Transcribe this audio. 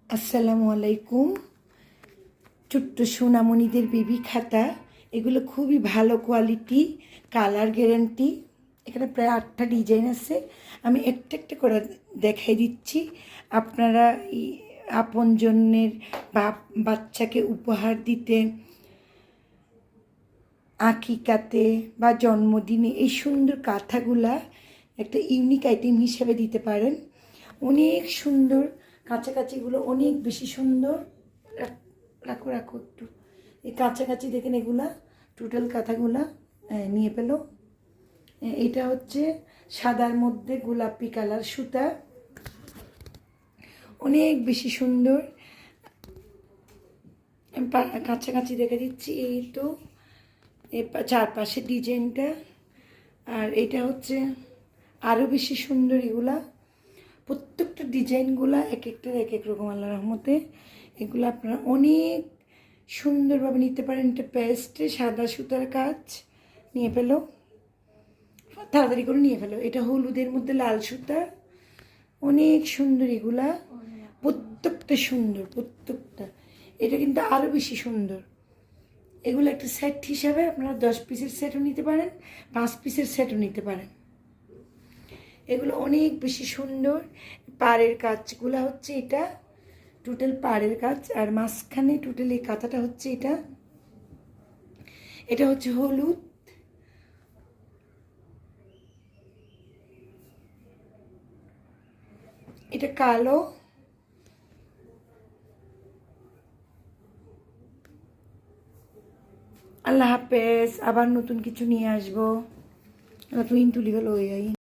আসসালামু আলাইকুম। ছোট্ট সোনামণিদের বেবি খাতা, এগুলো খুবই ভালো কোয়ালিটি, কালার গ্যারান্টি। এখানে প্রায় 8টা ডিজাইন আছে। আমি একটা একটা করে দেখাই দিচ্ছি। আপনারা আপনজনের বা বাচ্চাকে উপহার দিতে, আকিকাতে বা জন্মদিনে এই সুন্দর কাঁথাগুলা একটা ইউনিক আইটেম হিসেবে দিতে পারেন। অনেক সুন্দর, কাছাকাছিগুলো অনেক বেশি সুন্দর। রাখো রাখো একটু, এই কাছাকাছি দেখেন এগুলা টোটাল কাঁথাগুলা নিয়ে পেল। এটা হচ্ছে সাদার মধ্যে গোলাপি কালার সুতা, অনেক বেশি সুন্দর। কাছাকাছি দেখে দিচ্ছি, এই তো চারপাশে ডিজাইনটা। আর এটা হচ্ছে আরও বেশি সুন্দর। এগুলা প্রত্যেকটা ডিজাইনগুলা এক একটার এক এক রকম, আল্লাহ রহমতে। এগুলো আপনারা অনেক সুন্দরভাবে নিতে পারেন। এটা পেস্টে সাদা সুতার কাজ, নিয়ে ফেলো, তাড়াতাড়ি করে নিয়ে ফেলো। এটা হলুদের মধ্যে লাল সুতা, অনেক সুন্দর। এগুলা প্রত্যেকটা সুন্দর, প্রত্যেকটা। এটা কিন্তু আরও বেশি সুন্দর। এগুলো একটা সেট হিসাবে আপনারা 10 পিসের সেটও নিতে পারেন, 5 পিসের সেটও নিতে পারেন। এগুলো অনেক বেশি সুন্দর। পাড়ের কাজগুলো হচ্ছে এটা টোটাল পাড়ের কাজ, আর মাঝখানে টোটাল এই কাঁথাটা হচ্ছে এটা। এটা হচ্ছে হলুদ, এটা কালো, আল্লাহ হাফেজ। আবার নতুন কিছু নিয়ে আসবো। তুই তুলি হলো ওই